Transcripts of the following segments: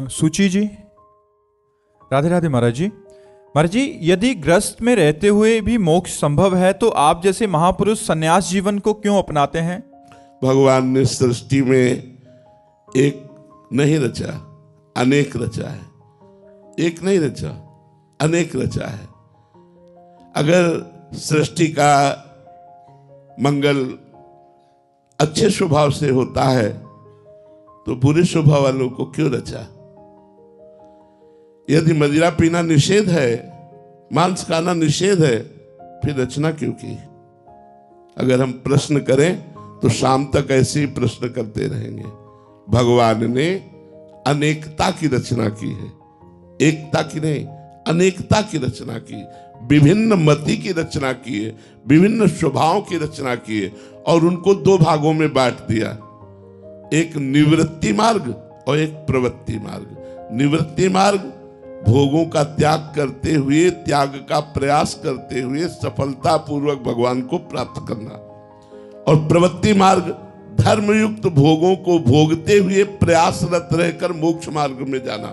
सुची जी, राधे राधे महाराज जी। महाराज जी, यदि ग्रस्त में रहते हुए भी मोक्ष संभव है तो आप जैसे महापुरुष सन्यास जीवन को क्यों अपनाते हैं? भगवान ने सृष्टि में एक नहीं रचा, अनेक रचा है। एक नहीं रचा, अनेक रचा है। अगर सृष्टि का मंगल अच्छे स्वभाव से होता है तो बुरे स्वभाव वालों को क्यों रचा? यदि मदिरा पीना निषेध है, मांस खाना निषेध है, फिर रचना क्यों की? अगर हम प्रश्न करें तो शाम तक ऐसे ही प्रश्न करते रहेंगे। भगवान ने अनेकता की रचना की है, एकता की नहीं, अनेकता की रचना की, विभिन्न मति की रचना की है, विभिन्न स्वभावों की रचना की है और उनको दो भागों में बांट दिया, एक निवृत्ति मार्ग और एक प्रवृत्ति मार्ग। निवृत्ति मार्ग भोगों का त्याग करते हुए, त्याग का प्रयास करते हुए सफलता पूर्वक भगवान को प्राप्त करना, और प्रवृत्ति मार्ग धर्मयुक्त भोगों को भोगते हुए प्रयासरत रहकर मोक्ष मार्ग में जाना।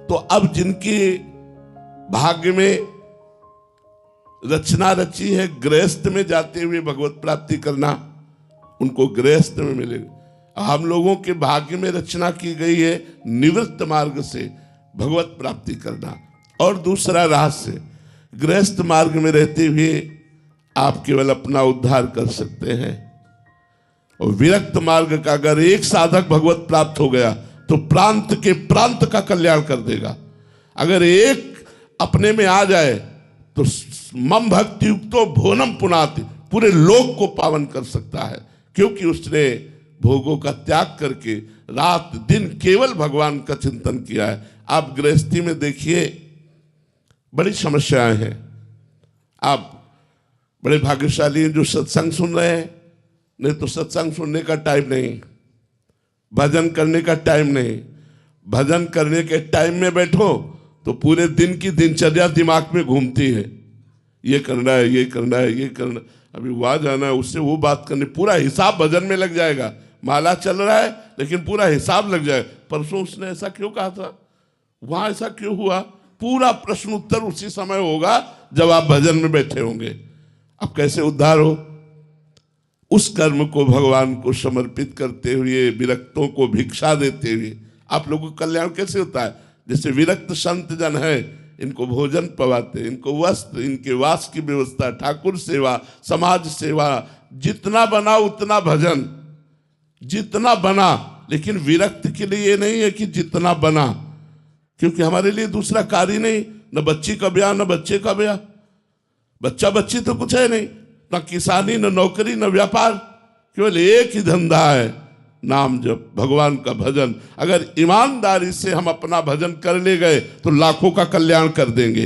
तो अब जिनकी भाग्य में रचना रची है गृहस्थ में जाते हुए भगवत प्राप्ति करना, उनको गृहस्थ में मिलेगा। हम लोगों के भाग्य में रचना की गई है निवृत्त मार्ग से भगवत प्राप्ति करना, और दूसरा रहस्य, गृहस्थ मार्ग में रहते हुए आप केवल अपना उद्धार कर सकते हैं, और विरक्त मार्ग का अगर एक साधक भगवत प्राप्त हो गया तो प्रांत के प्रांत का कल्याण कर देगा। अगर एक अपने में आ जाए तो मम भक्ति युक्तो भुवनम पुनाति, पूरे लोक को पावन कर सकता है, क्योंकि उसने भोगों का त्याग करके रात दिन केवल भगवान का चिंतन किया है। आप गृहस्थी में देखिए बड़ी समस्याएं हैं। आप बड़े भाग्यशाली हैं जो सत्संग सुन रहे हैं, नहीं तो सत्संग सुनने का टाइम नहीं, भजन करने का टाइम नहीं। भजन करने के टाइम में बैठो तो पूरे दिन की दिनचर्या दिमाग में घूमती है, ये करना है, ये करना है, ये करना, अभी वहां जाना है, उससे वो बात करनी, पूरा हिसाब भजन में लग जाएगा। माला चल रहा है लेकिन पूरा हिसाब लग जाएगा, परसों उसने ऐसा क्यों कहा था, वहां ऐसा क्यों हुआ, पूरा प्रश्न उत्तर उसी समय होगा जब आप भजन में बैठे होंगे। अब कैसे उद्धार हो? उस कर्म को भगवान को समर्पित करते हुए, विरक्तों को भिक्षा देते हुए आप लोगों का कल्याण कैसे होता है? जैसे विरक्त संत जन है, इनको भोजन पवाते, इनको वस्त्र, इनके वास की व्यवस्था, ठाकुर सेवा, समाज सेवा, जितना बना उतना भजन, जितना बना। लेकिन विरक्त के लिए ये नहीं है कि जितना बना, क्योंकि हमारे लिए दूसरा कार्य नहीं, न बच्ची का ब्याह, न बच्चे का ब्याह, बच्चा बच्ची तो कुछ है नहीं, न किसानी, न नौकरी, न व्यापार, केवल एक ही धंधा है, नाम जप, भगवान का भजन। अगर ईमानदारी से हम अपना भजन कर ले गए तो लाखों का कल्याण कर देंगे,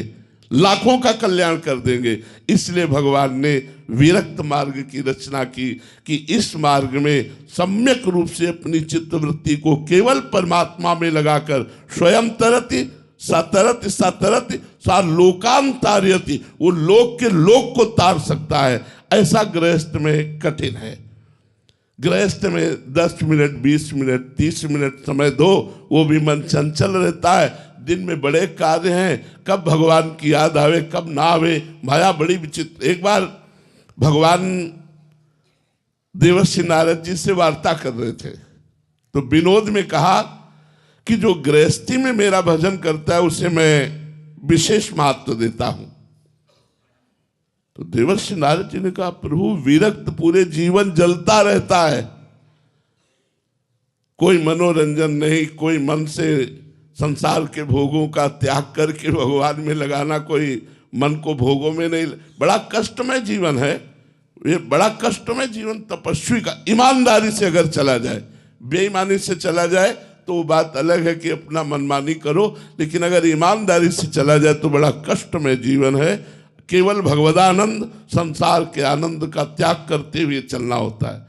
लाखों का कल्याण कर देंगे। इसलिए भगवान ने विरक्त मार्ग की रचना की कि इस मार्ग में सम्यक रूप से अपनी चित्तवृत्ति को केवल परमात्मा में लगाकर स्वयं तरति सतरति सतरति सा लोकांतार्यति, वो लोक के लोक को तार सकता है। ऐसा गृहस्थ में कठिन है। गृहस्थ में 10 मिनट 20 मिनट 30 मिनट समय दो, वो भी मन चंचल रहता है। दिन में बड़े कार्य हैं, कब भगवान की याद आवे कब ना आवे, माया बड़ी विचित्र। एक बार भगवान देवर्षि नारद जी से वार्ता कर रहे थे तो विनोद में कहा कि जो गृहस्थी में मेरा भजन करता है उसे मैं विशेष महत्व देता हूं। तो देवर्षि नारद जी ने कहा, प्रभु विरक्त पूरे जीवन जलता रहता है, कोई मनोरंजन नहीं, कोई मन से संसार के भोगों का त्याग करके भगवान में लगाना, कोई मन को भोगों में नहीं, बड़ा कष्टमय जीवन है ये, बड़ा कष्टमय जीवन तपस्वी का। ईमानदारी से अगर चला जाए, बेईमानी से चला जाए तो वो बात अलग है कि अपना मनमानी करो, लेकिन अगर ईमानदारी से चला जाए तो बड़ा कष्टमय जीवन है। केवल भगवदानंद, संसार के आनंद का त्याग करते हुए चलना होता है।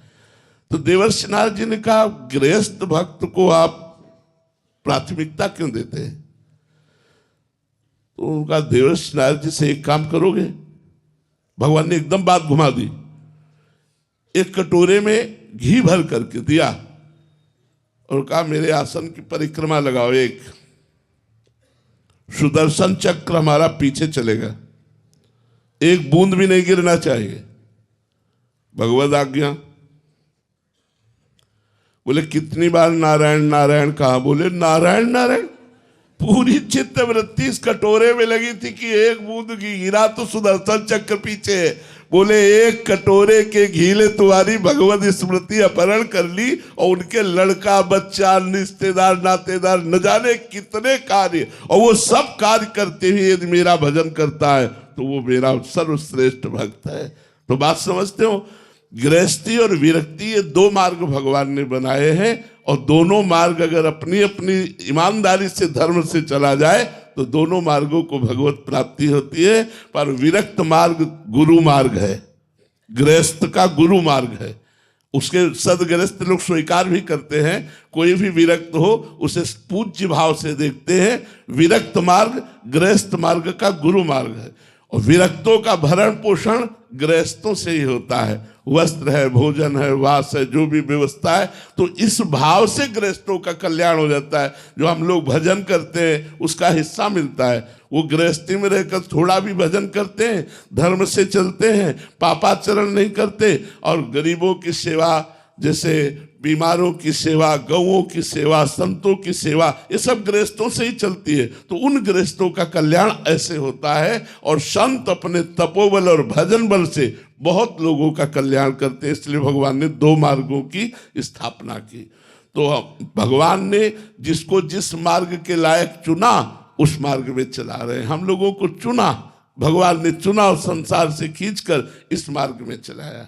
तो देवर्षि नारद जी ने कहा, गृहस्थ भक्त को आप प्राथमिकता क्यों देते हैं? तो उनका, देवर्षि नारद जी से एक काम करोगे? भगवान ने एकदम बात घुमा दी। एक कटोरे में घी भर करके दिया और कहा मेरे आसन की परिक्रमा लगाओ, एक सुदर्शन चक्र हमारा पीछे चलेगा, एक बूंद भी नहीं गिरना चाहिए, भगवद आज्ञा। बोले कितनी बार नारायण नारायण कहा? बोले नारायण नारायण। पूरी चित्त वृत्ति इस कटोरे में लगी थी कि एक बूंद घी गिरा तो सुदर्शन चक्र पीछे है। बोले एक कटोरे के घी ने तुम्हारी भगवत स्मृति अपहरण कर ली और उनके लड़का बच्चा रिश्तेदार नातेदार न जाने कितने कार्य, और वो सब कार्य करते हुए यदि मेरा भजन करता है तो वो मेरा सर्वश्रेष्ठ भक्त है। तो बात समझते हो? गृहस्थी और विरक्ति ये दो मार्ग भगवान ने बनाए हैं, और दोनों मार्ग अगर अपनी अपनी ईमानदारी से धर्म से चला जाए तो दोनों मार्गों को भगवत प्राप्ति होती है। पर विरक्त मार्ग गुरु मार्ग है, गृहस्थ का गुरु मार्ग है। उसके सदगृहस्थ लोग स्वीकार भी करते हैं, कोई भी विरक्त हो उसे पूज्य भाव से देखते हैं। विरक्त मार्ग गृहस्थ मार्ग का गुरु मार्ग है, और विरक्तों का भरण पोषण गृहस्थों से ही होता है। वस्त्र है, भोजन है, वास है, जो भी व्यवस्था है, तो इस भाव से गृहस्थों का कल्याण हो जाता है। जो हम लोग भजन करते हैं उसका हिस्सा मिलता है। वो गृहस्थी में रहकर थोड़ा भी भजन करते हैं, धर्म से चलते हैं, पापाचरण नहीं करते, और गरीबों की सेवा, जैसे बीमारों की सेवा, गौओं की सेवा, संतों की सेवा, ये सब गृहस्थों से ही चलती है। तो उन गृहस्थों का कल्याण ऐसे होता है, और संत अपने तपोबल और भजन बल से बहुत लोगों का कल्याण करते हैं। इसलिए भगवान ने दो मार्गों की स्थापना की। तो भगवान ने जिसको जिस मार्ग के लायक चुना उस मार्ग में चला रहे हैं। हम लोगों को चुना, भगवान ने चुना और संसार से खींचकर इस मार्ग में चलाया।